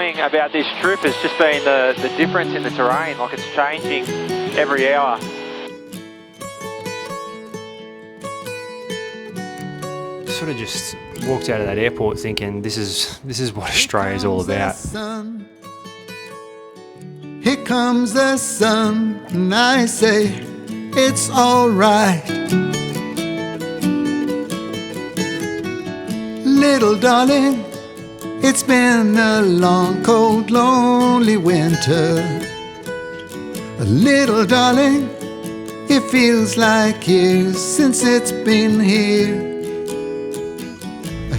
enjoying about this trip has just been the difference in the terrain, like it's changing every hour. Sort of just walked out of that airport thinking this is what Australia's all about. Here comes the sun, and I say it's alright. Little darling, it's been a long, cold, lonely winter. Little darling, it feels like years since it's been here.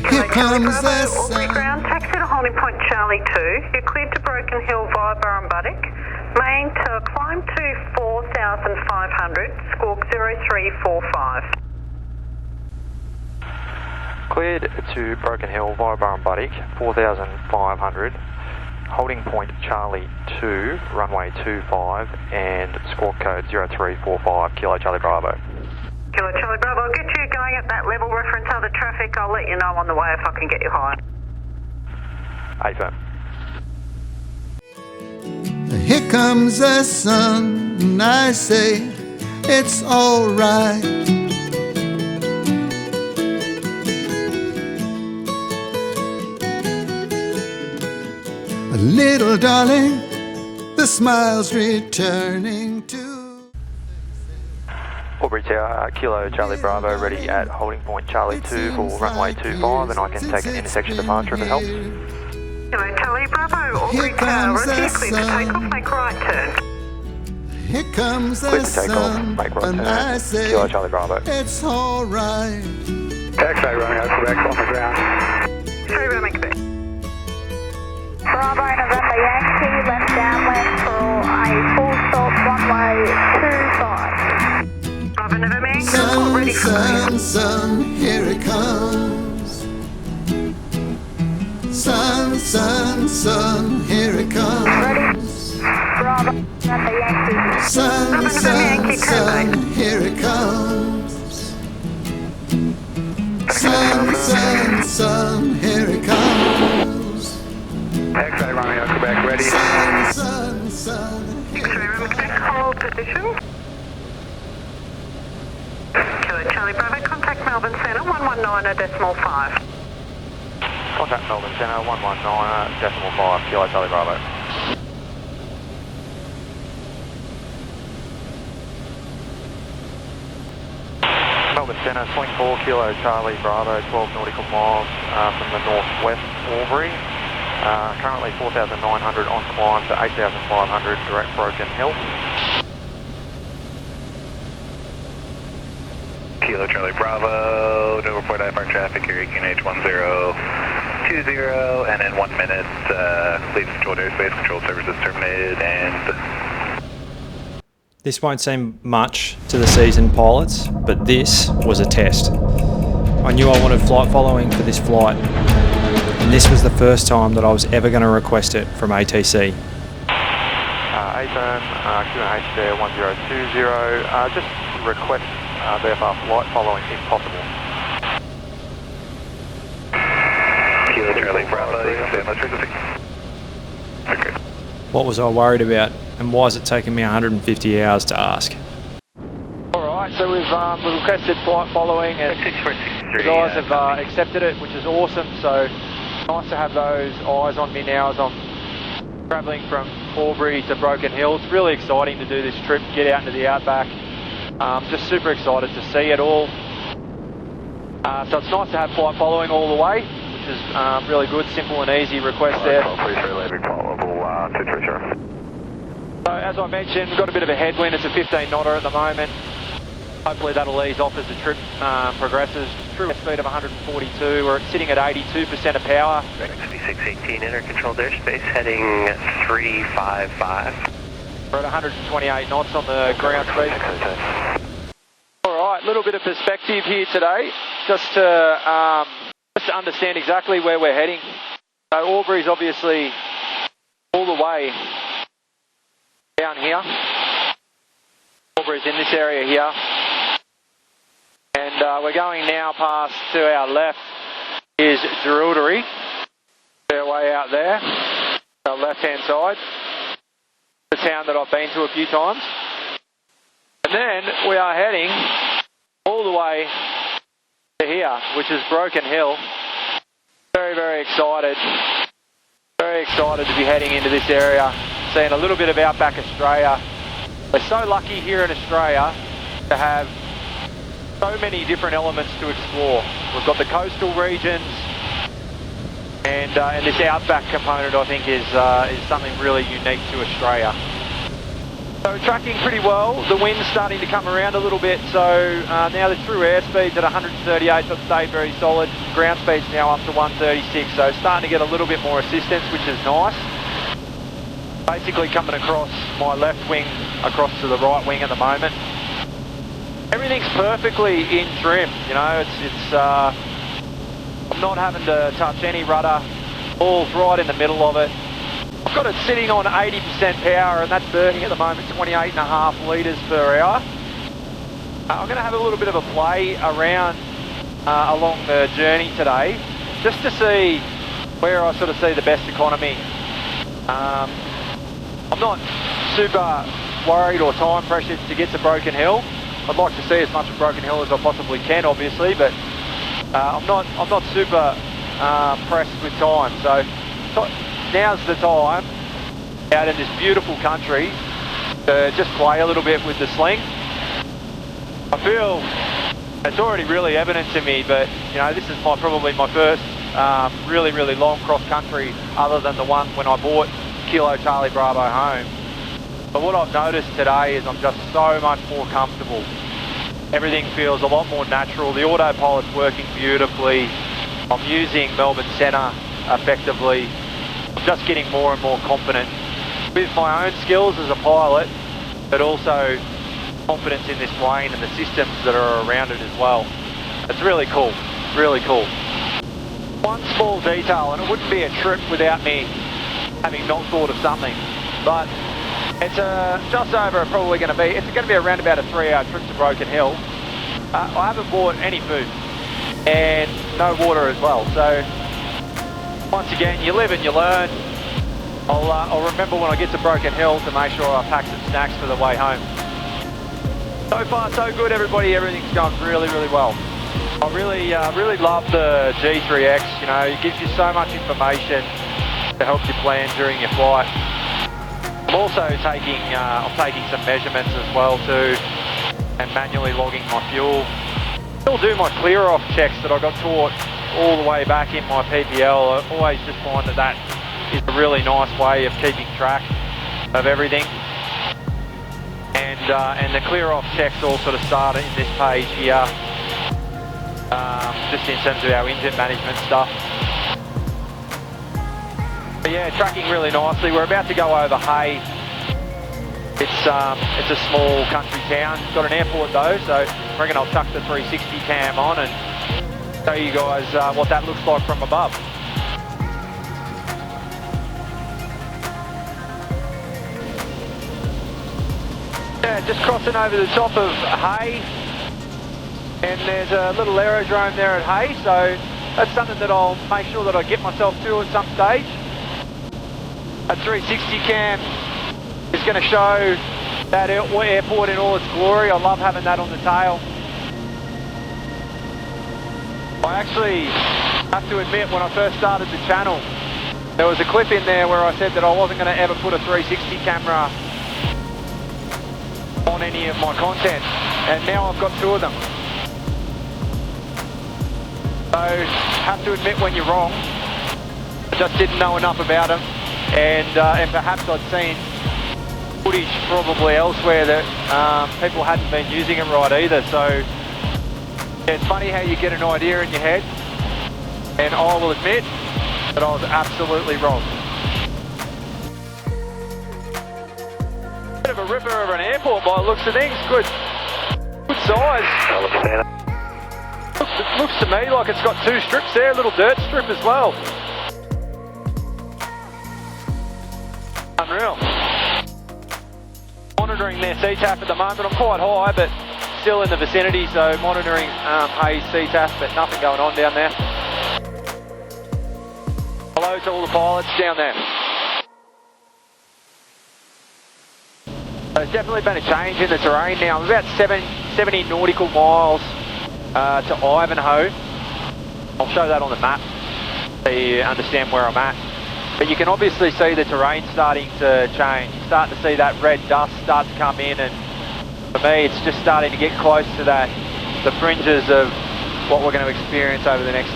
Here comes the sun. Ground, taxi to holding point Charlie 2. You're cleared to Broken Hill via Burrumbuttock. Main to climb to 4,500, squawk 0345. Cleared to Broken Hill via Burrumbuttock, 4,500. Holding point Charlie 2, runway 25, and squawk code 0345, Kilo Charlie Bravo. Kilo Charlie Bravo, I'll get you going at that level, reference other traffic. I'll let you know on the way if I can get you higher. Affirm. Here comes the sun, and I say it's alright. Little darling, the smile's returning to. Aubrey Tower, Kilo Charlie Bravo, ready at holding point Charlie 2 for runway 25, and I can take an intersection departure if it helps. Kilo Charlie Bravo, Aubrey Tower, ready, clear to take off, make right turn. Here comes the Clear to take off, sun, make right and I turn, say Kilo Charlie Bravo. it's alright. Taxi Romeo, Quebec, on the ground. 3 Romeo, Quebec. Bravo November Yankee, left downwind for a full stop runway 25. Bravo November Yankee, Sun, ready for clear. sun, here it comes. Sun, sun, here it comes. Ready? Bravo November Yankee. Sun, here it comes. Sun, here it comes. Taxi Romeo, Quebec, ready. Sun, 3 Romeo, Quebec, hold position. Kilo Charlie Bravo, contact Melbourne Centre, 119.5. Contact Melbourne Centre, 119.5, Kilo Charlie Bravo. Melbourne Centre, Sling 4, Kilo Charlie Bravo, 12 nautical miles from the northwest Albury. Currently 4,900 on climb to 8,500 direct Broken Hill. Kilo Charlie Bravo, no report IFR traffic here, QNH 1020, and in 1 minute, leave controlled airspace, control services terminated, and... This won't seem much to the seasoned pilots, but this was a test. I knew I wanted flight following for this flight, and this was the first time that I was ever going to request it from ATC. AFIRM, QNH there 1020, just request VFR flight following if possible. Kilo Charlie Bravo, you can stay on the frequency. Okay. What was I worried about, and why is it taking me 150 hours to ask? Alright, so we've requested flight following, and the guys have accepted it, which is awesome. So nice to have those eyes on me now as I'm travelling from Albury to Broken Hill. It's really exciting to do this trip, get out into the outback. Just super excited to see it all. So it's nice to have flight following all the way, which is really good, simple and easy request there. So as I mentioned, we've got a bit of a headwind. It's a 15 knotter at the moment. Hopefully that'll ease off as the trip progresses. Through a speed of 142, we're sitting at 82% of power. 6618 intercontrolled airspace heading 355. We're at 128 knots on the ground speed. Alright, a little bit of perspective here today, just to understand exactly where we're heading. So Albury's obviously all the way down here. Albury's in this area here. And we're going now past, to our left is Litres, their way out there. the left-hand side, the town that I've been to a few times. And then we are heading all the way to here, which is Broken Hill. Very, very excited. Very excited to be heading into this area, seeing a little bit of Outback Australia. We're so lucky here in Australia to have so many different elements to explore. We've got the coastal regions, and this Outback component, I think, is something really unique to Australia. So tracking pretty well. The wind's starting to come around a little bit, so now the true airspeed's at 138, so it's stayed very solid. Ground speed's now up to 136, so starting to get a little bit more assistance, which is nice. Basically coming across my left wing, across to the right wing at the moment. Everything's perfectly in trim, you know, I'm not having to touch any rudder, all's right in the middle of it. I've got it sitting on 80% power, and that's burning at the moment 28.5 litres per hour. I'm going to have a little bit of a play around along the journey today, just to see where I sort of see the best economy. I'm not super worried or time pressured to get to Broken Hill. I'd like to see as much of Broken Hill as I possibly can, obviously, but I'm not super pressed with time. So now's the time out in this beautiful country to just play a little bit with the sling. I feel it's already really evident to me, but you know, this is probably my first really, really long cross country, other than the one when I bought Kilo Charlie Bravo home. But what I've noticed today is I'm just so much more comfortable. Everything feels a lot more natural. The autopilot's working beautifully. I'm using Melbourne Centre effectively. I'm just getting more and more confident with my own skills as a pilot, but also confidence in this plane and the systems that are around it as well. It's really cool, really cool. One small detail, and it wouldn't be a trip without me having not thought of something, but it's just over probably going to be, it's going to be around about a 3-hour trip to Broken Hill. I haven't bought any food and no water as well, so once again, you live and you learn. I'll remember when I get to Broken Hill to make sure I pack some snacks for the way home. So far so good, everybody. Everything's going really, really well. I really love the G3X. You know, it gives you so much information to help you plan during your flight. I'm also taking some measurements as well too, and manually logging my fuel. Still do my clear-off checks that I got taught all the way back in my PPL. I always just find that is a really nice way of keeping track of everything. And the clear-off checks all sort of start in this page here, just in terms of our engine management stuff. But yeah, tracking really nicely. We're about to go over Hay. It's a small country town. It's got an airport though, so I reckon I'll chuck the 360 cam on and show you guys what that looks like from above. Yeah, just crossing over the top of Hay, and there's a little aerodrome there at Hay, so that's something that I'll make sure that I get myself to at some stage. A 360 cam is going to show that airport in all its glory. I love having that on the tail. I actually have to admit, when I first started the channel, there was a clip in there where I said that I wasn't going to ever put a 360 camera on any of my content, and now I've got 2 of them. So, have to admit when you're wrong. I just didn't know enough about them, and perhaps I'd seen footage probably elsewhere that people hadn't been using it right either. So yeah, it's funny how you get an idea in your head, and I will admit that I was absolutely wrong. Bit of a ripper of an airport by the looks of things. Good size. Looks to me like it's got 2 strips there, a little dirt strip as well. Unreal. Monitoring their CTAF at the moment. I'm quite high, but still in the vicinity, so monitoring Hayes CTAF, but nothing going on down there. Hello to all the pilots down there. There's definitely been a change in the terrain now. I'm about 70 nautical miles to Ivanhoe. I'll show that on the map so you understand where I'm at. But you can obviously see the terrain starting to change. You're starting to see that red dust start to come in, and for me it's just starting to get close to the fringes of what we're going to experience over the next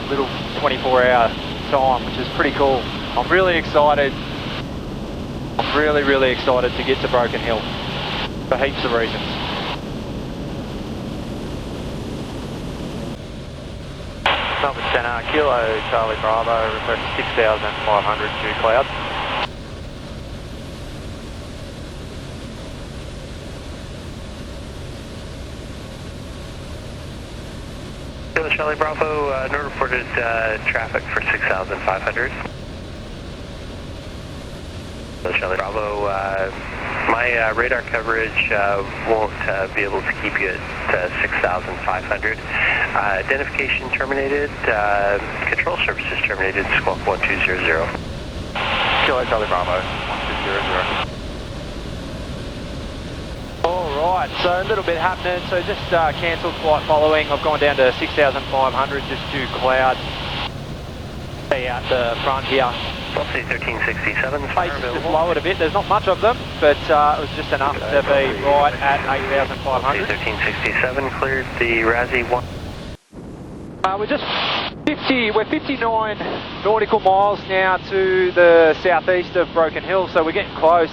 little 24-hour time, which is pretty cool. I'm really excited. I'm really excited to get to Broken Hill for heaps of reasons. Number 10, Kilo Charlie Bravo, request 6,500 due cloud. Kilo Charlie Bravo, no reported traffic for 6,500. Kilo Charlie Bravo, my radar coverage won't be able to keep you at 6,500. Identification terminated, control services terminated, squawk 1200. Kilo Charlie Bravo, 1200. Alright, so a little bit happening, so just cancelled flight following. I've gone down to 6,500 just to cloud. See out the front here. Velocity 1367. Pace is just lowered a bit, there's not much of them, but it was just enough to be right at 8,500. 1367 cleared the RASI 1. We're 59 nautical miles now to the southeast of Broken Hill, so we're getting close.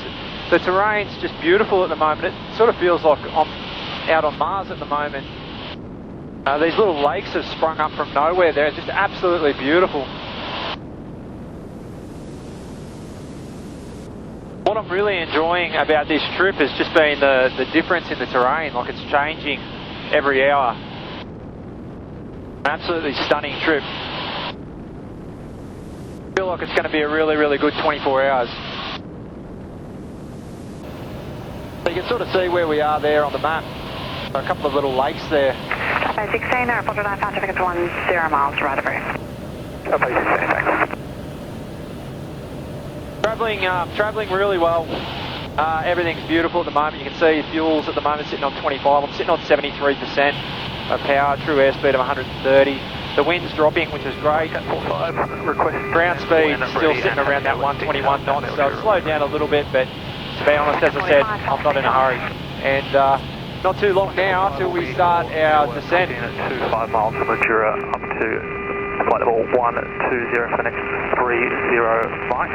The terrain's just beautiful at the moment. It sort of feels like I'm out on Mars at the moment. These little lakes have sprung up from nowhere. They're just absolutely beautiful. What I'm really enjoying about this trip has just been the difference in the terrain. Like, it's changing every hour. An absolutely stunning trip. I feel like it's going to be a really good 24 hours. So you can sort of see where we are there on the map. There are a couple of little lakes there. Cafe 16, airport 9, traffic is 10 miles to Albury. Cafe 16, thanks. Travelling really well. Everything's beautiful at the moment. You can see fuel's at the moment sitting on 25. I'm sitting on 73% of power, true airspeed of 130. The wind's dropping, which is great. Ground speed still sitting around that 121 knots, so it's slowed down a little bit, but to be honest, as I said, I'm not in a hurry. And not too long now till we start our descent. At 25 miles from Madura up to flight level 120 for the next 30 flights.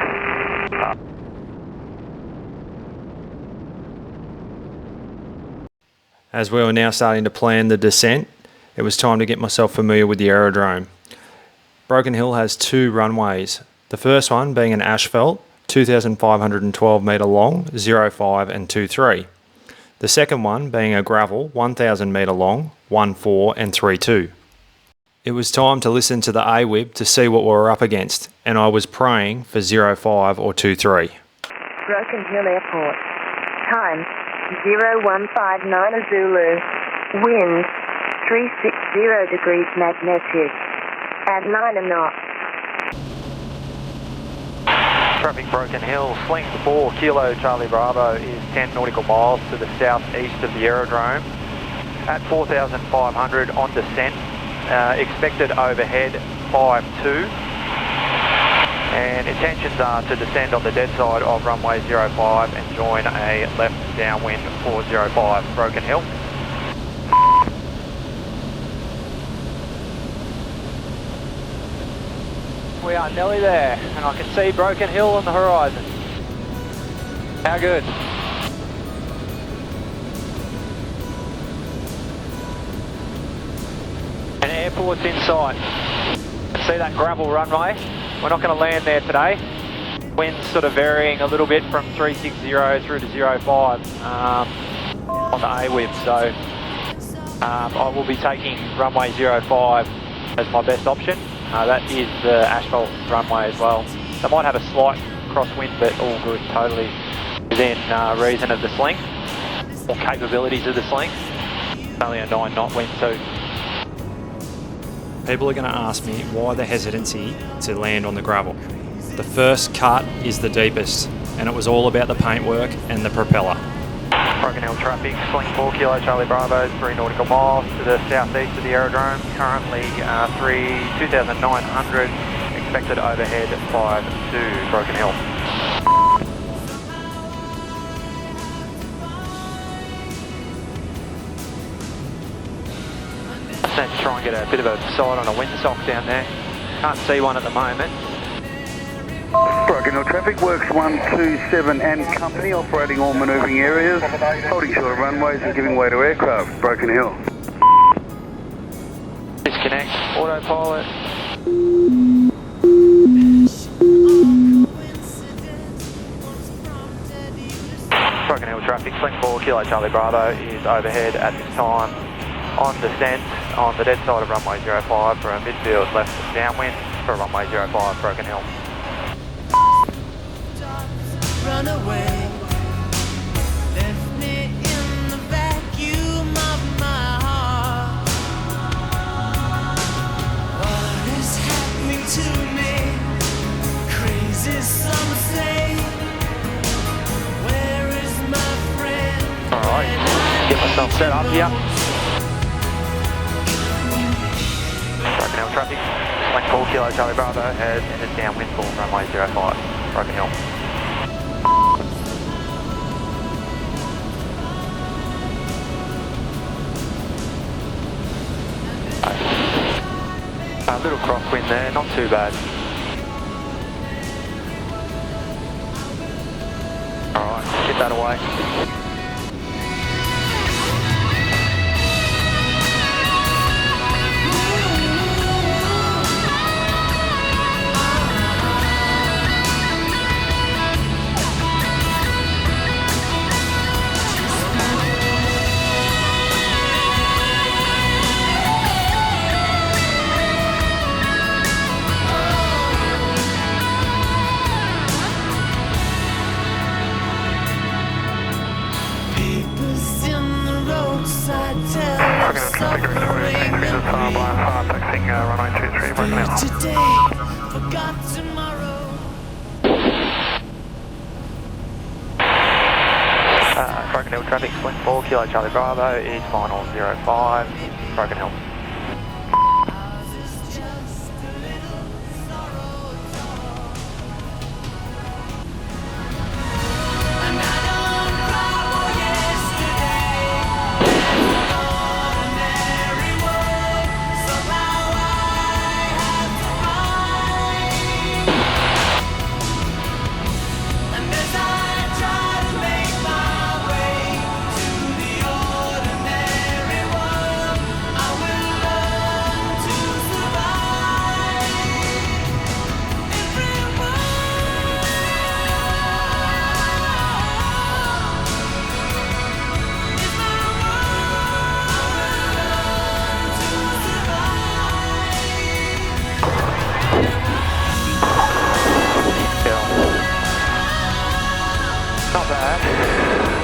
As we were now starting to plan the descent, it was time to get myself familiar with the aerodrome. Broken Hill has two runways, the first one being an asphalt, 2,512 metre long, 05 and 23. The second one being a gravel, 1,000 metre long, 14 and 32. It was time to listen to the AWIB to see what we were up against, and I was praying for 05 or 23. Broken Hill Airport. Time 0159 Zulu. Wind 360 degrees magnetic. At 9 knots. Traffic Broken Hill, Sling 4 Kilo Charlie Bravo is 10 nautical miles to the southeast of the aerodrome. At 4,500 on descent. Expected overhead 52. And intentions are to descend on the dead side of runway 05 and join a left downwind for 05 Broken Hill. We are nearly there, and I can see Broken Hill on the horizon. How good? An airport's in sight. See that gravel runway? We're not going to land there today. Wind's sort of varying a little bit from 360 through to 05 on the AWIB, so I will be taking runway 05 as my best option. That is the asphalt runway as well. They might have a slight crosswind, but all good, totally within reason of the Sling, or capabilities of the Sling. It's only a 9 knot wind too. People are going to ask me why the hesitancy to land on the gravel. The first cut is the deepest, and it was all about the paintwork and the propeller. Broken Hill traffic, Sling 4 Kilo Charlie Bravo, 3 nautical miles to the southeast of the aerodrome. Currently 2,900, expected overhead 52, Broken Hill. Let's try and get a bit of a sight on a windsock down there. Can't see one at the moment. Broken Hill traffic, works 127 and company, operating all manoeuvring areas, holding short of runways and giving way to aircraft. Broken Hill. Disconnect, autopilot. Broken Hill traffic, Sling 4 Kilo Charlie Bravo is overhead at this time on descent on the dead side of runway 05 for a midfield left downwind for runway 05, Broken Hill. Run away, left me in the vacuum of my heart. What is happening to me? Crazy some say. Where is my friend? Alright, get myself set up here. Broken Hill traffic, Sling 4 Kilo Charlie Bravo has entered downwind for runway 05, Broken Hill. A little crosswind there, not too bad. Alright, get that away. Today, forgot tomorrow. Broken Hill traffic, Sling 4 Kilo Charlie Bravo is final 05, Broken Hill.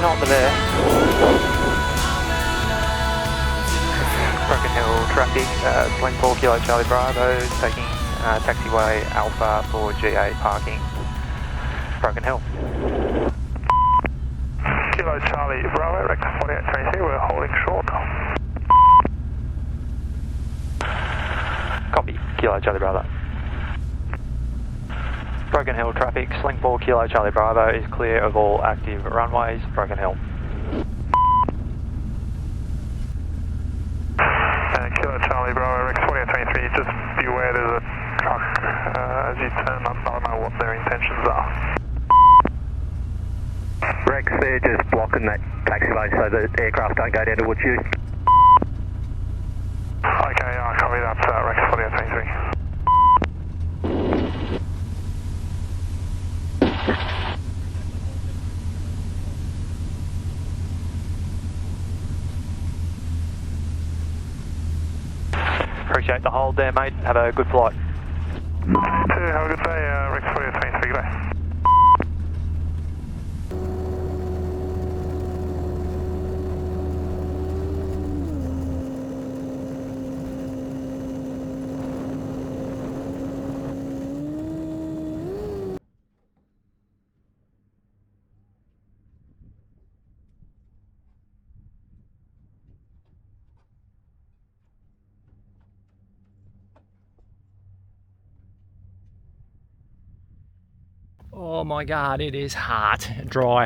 Not there. Broken Hill traffic, Sling 4 Kilo Charlie Bravo, taking taxiway Alpha for GA parking. Broken Hill. Kilo Charlie Bravo, Rex 4823, we're holding short. Copy, Kilo Charlie Bravo. Broken Hill traffic, Sling 4 Kilo Charlie Bravo is clear of all active runways, Broken Hill. Kilo Charlie Bravo, Rex 4823, just beware there's a truck as you turn up, I don't know what their intentions are. Rex, they're just blocking that taxiway so the aircraft don't go down towards you. Okay, I copy that, Rex 4823. Appreciate the hold there, mate. Have a good flight. Have a good day, Rex 4823, good day. Oh my God, it is hot, dry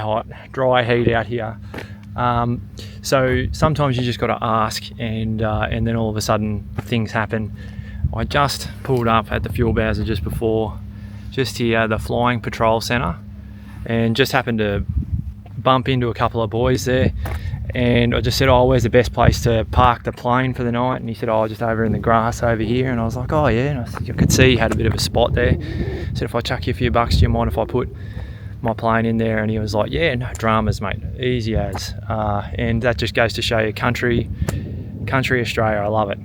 heat out here. So sometimes you just got to ask, and then all of a sudden things happen. I just pulled up at the fuel bowser just before, just here, the flying patrol centre, and just happened to bump into a couple of boys there. And I just said, oh, where's the best place to park the plane for the night? And he said, oh, just over in the grass over here. And I was like, oh yeah. And I could see he had a bit of a spot there. I said, if I chuck you a few bucks, do you mind if I put my plane in there? And he was like, yeah, no dramas, mate, easy as. And that just goes to show you country Australia. I love it.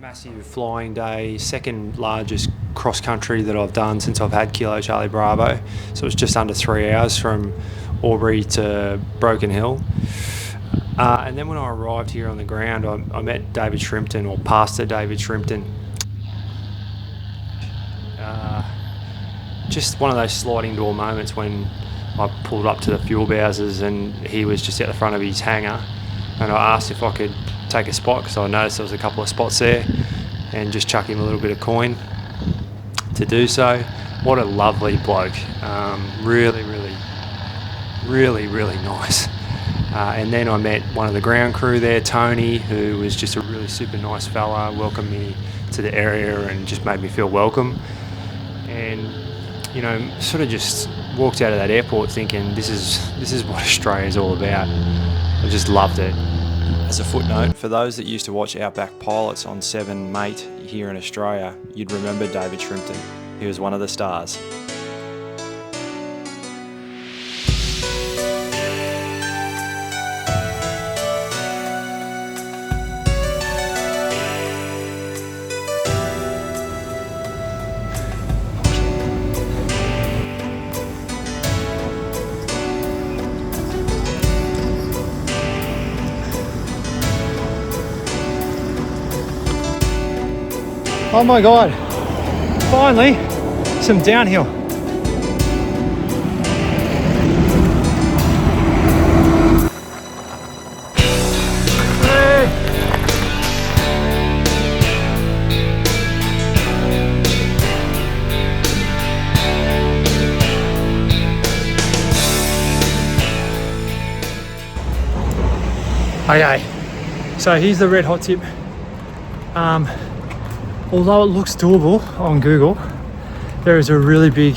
Massive flying day, second largest cross country that I've done since I've had Kilo Charlie Bravo. So it's just under 3 hours from Albury to Broken Hill. And then when I arrived here on the ground, I met David Shrimpton, or Pastor David Shrimpton. Just one of those sliding door moments when I pulled up to the fuel bowsers and he was just at the front of his hangar, and I asked if I could take a spot because I noticed there was a couple of spots there, and just chuck him a little bit of coin to do so. What a lovely bloke. Really nice. And then I met one of the ground crew there, Tony, who was just a really super nice fella, welcomed me to the area and just made me feel welcome. And you know, sort of just walked out of that airport thinking this is what Australia's all about. I just loved it. As a footnote, for those that used to watch Outback pilots on 7 Mate here in Australia, you'd remember David Shrimpton. He was one of the stars. Oh my God, finally some downhill. Okay, so here's the red hot tip. Although it looks doable on Google, there is a really big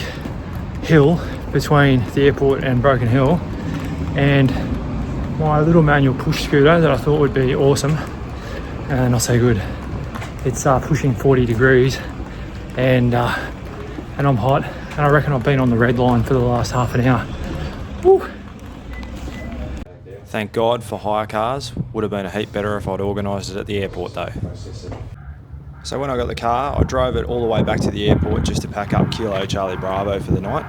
hill between the airport and Broken Hill, and my little manual push scooter that I thought would be awesome, not so good. It's pushing 40 degrees and I'm hot, and I reckon I've been on the red line for the last half an hour. Woo. Thank God for hire cars. Would have been a heap better if I'd organised it at the airport though. So when I got the car, I drove it all the way back to the airport just to pack up Kilo Charlie Bravo for the night.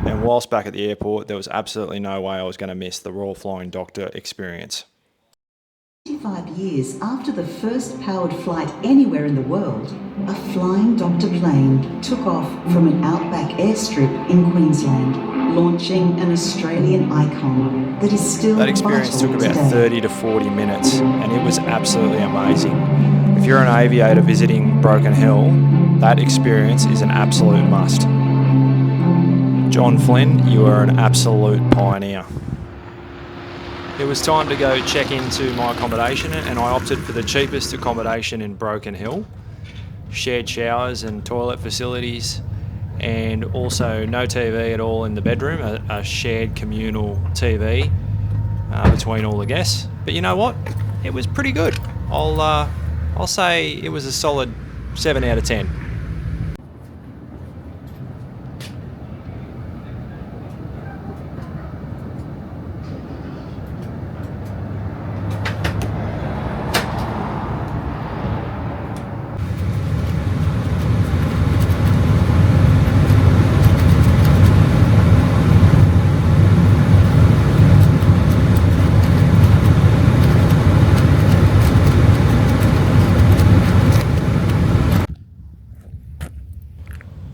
And whilst back at the airport, there was absolutely no way I was going to miss the Royal Flying Doctor experience. 25 years after the first powered flight anywhere in the world, a Flying Doctor plane took off from an outback airstrip in Queensland, launching an Australian icon that is still That experience took about 30 to 40 minutes, and it was absolutely amazing. If you're an aviator visiting Broken Hill, that experience is an absolute must. John Flynn, you are an absolute pioneer. It was time to go check into my accommodation, and I opted for the cheapest accommodation in Broken Hill. Shared showers and toilet facilities, and also no TV at all in the bedroom, a shared communal TV between all the guests. But you know what? It was pretty good. I'll say it was a solid 7 out of 10.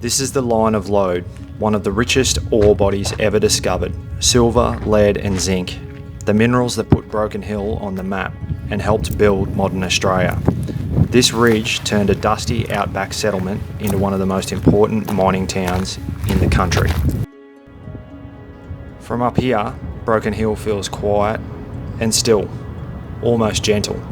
This is the line of Lode, one of the richest ore bodies ever discovered. Silver, lead and zinc, the minerals that put Broken Hill on the map and helped build modern Australia. This ridge turned a dusty outback settlement into one of the most important mining towns in the country. From up here, Broken Hill feels quiet and still, almost gentle.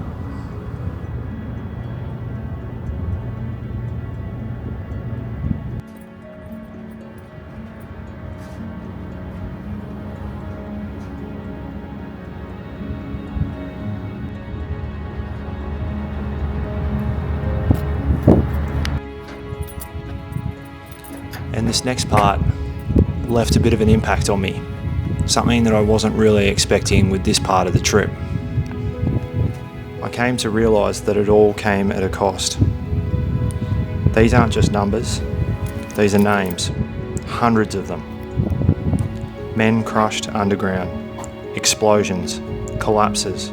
And this next part left a bit of an impact on me, something that I wasn't really expecting with this part of the trip. I came to realise that it all came at a cost. These aren't just numbers, these are names, hundreds of them. Men crushed underground, explosions, collapses,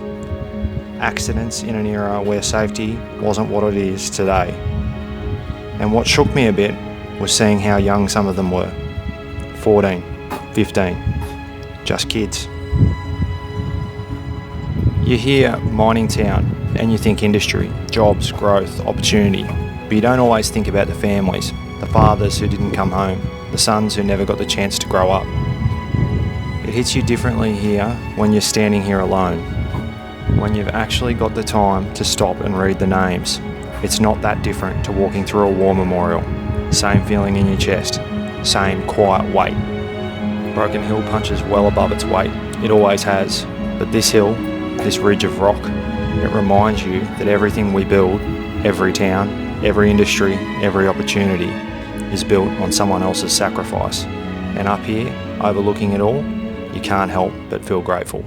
accidents in an era where safety wasn't what it is today. And what shook me a bit was seeing how young some of them were. 14, 15, just kids. You hear mining town and you think industry, jobs, growth, opportunity, but you don't always think about the families, the fathers who didn't come home, the sons who never got the chance to grow up. It hits you differently here when you're standing here alone, when you've actually got the time to stop and read the names. It's not that different to walking through a war memorial. Same feeling in your chest, same quiet weight. Broken Hill punches well above its weight, it always has, but this hill, this ridge of rock, it reminds you that everything we build, every town, every industry, every opportunity, is built on someone else's sacrifice. And up here, overlooking it all, you can't help but feel grateful.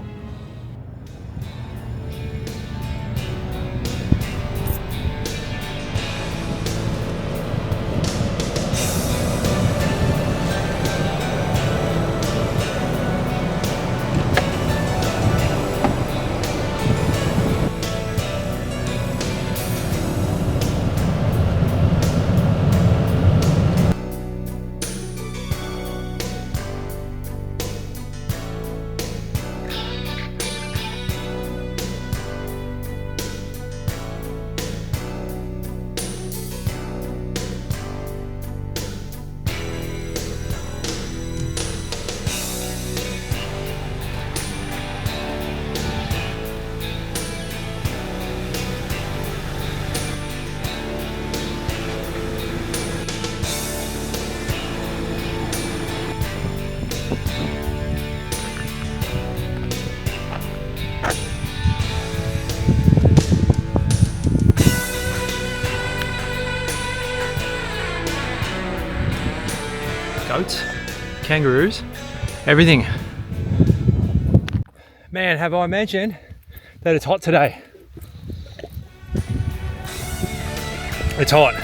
Goats, kangaroos, everything. Man, have I mentioned that it's hot today? It's hot.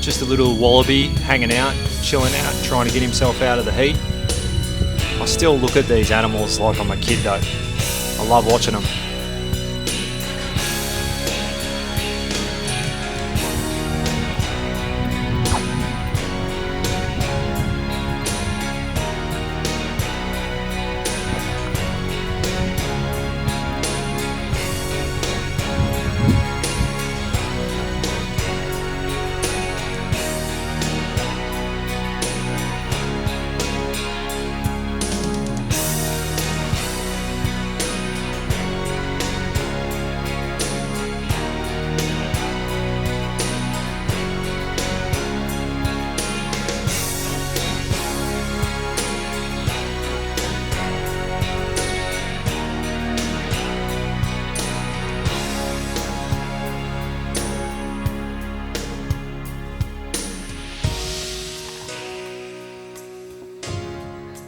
Just a little wallaby hanging out, chilling out, trying to get himself out of the heat. I still look at these animals like I'm a kid though. I love watching them.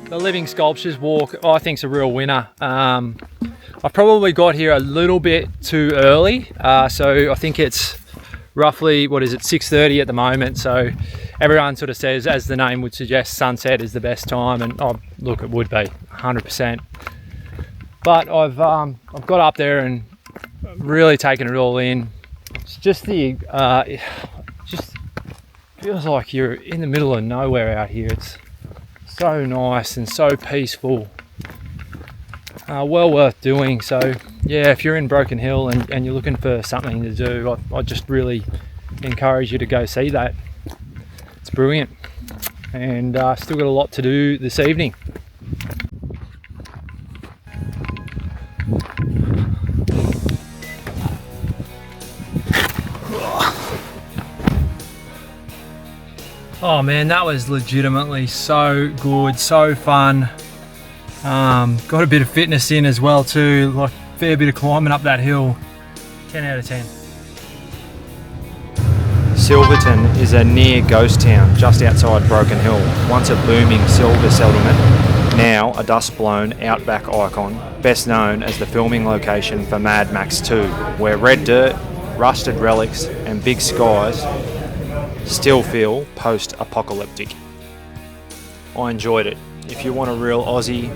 The Living Sculptures walk, I think, is a real winner. I've probably got here a little bit too early, so I think it's roughly, what is it, 6:30 at the moment. So everyone sort of says, as the name would suggest, sunset is the best time, and oh, look, it would be 100%. But I've got up there and really taken it all in. It's just just feels like you're in the middle of nowhere out here. It's so nice and so peaceful. Well worth doing. So yeah, if you're in Broken Hill and you're looking for something to do, I just really encourage you to go see that. It's brilliant, and still got a lot to do this evening. Oh man, that was legitimately so good, so fun. Got a bit of fitness in as well too, like a fair bit of climbing up that hill. 10 out of 10. Silverton is a near ghost town just outside Broken Hill. Once a booming silver settlement, now a dust-blown outback icon, best known as the filming location for Mad Max 2, where red dirt, rusted relics and big skies still feel post-apocalyptic. I enjoyed it. If you want a real Aussie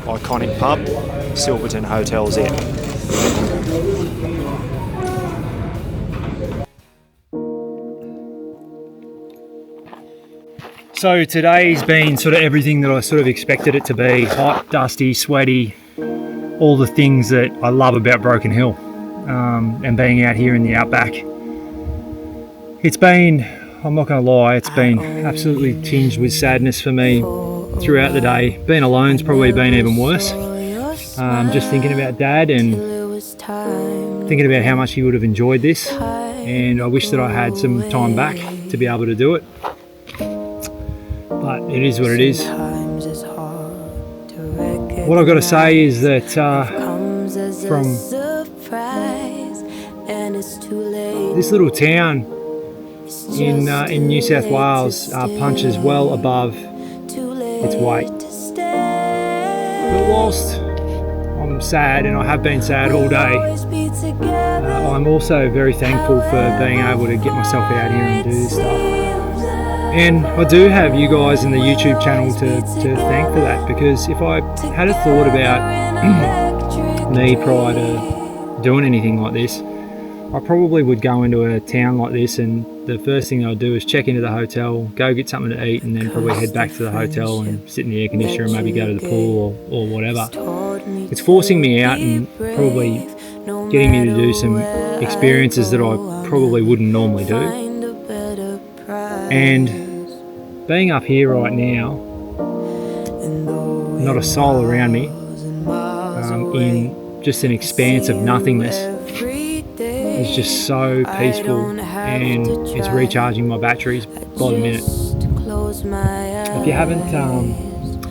iconic pub, Silverton Hotel's it. So today's been sort of everything that I sort of expected it to be. Hot, dusty, sweaty, all the things that I love about Broken Hill, and being out here in the outback. It's been, I'm not going to lie, it's been absolutely tinged with sadness for me throughout the day. Being alone's probably been even worse. Just thinking about Dad and thinking about how much he would have enjoyed this, and I wish that I had some time back to be able to do it. But it is what it is. What I've got to say is that from this little town in New South Wales punches well above its weight. But whilst I'm sad, and I have been sad all day, I'm also very thankful for being able to get myself out here and do this stuff. And I do have you guys in the YouTube channel to thank for that, because if I had a thought about me prior to doing anything like this, I probably would go into a town like this, and the first thing I'd do is check into the hotel, go get something to eat, and then probably head back to the hotel and sit in the air conditioner and maybe go to the pool or whatever. It's forcing me out and probably getting me to do some experiences that I probably wouldn't normally do. And being up here right now, not a soul around me, in just an expanse of nothingness, is just so peaceful, and it's recharging my batteries by the minute. If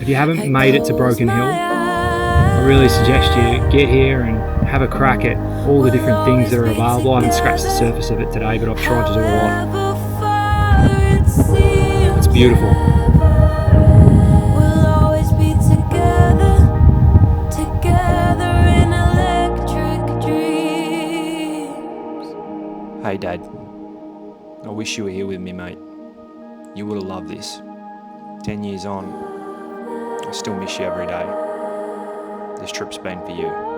you haven't made it to Broken Hill, I really suggest you get here and have a crack at all the different things that are available. I haven't scratched the surface of it today, but I've tried to do a lot. It's beautiful. Hey Dad, I wish you were here with me, mate. You would have loved this. 10 years on, I still miss you every day. This trip's been for you.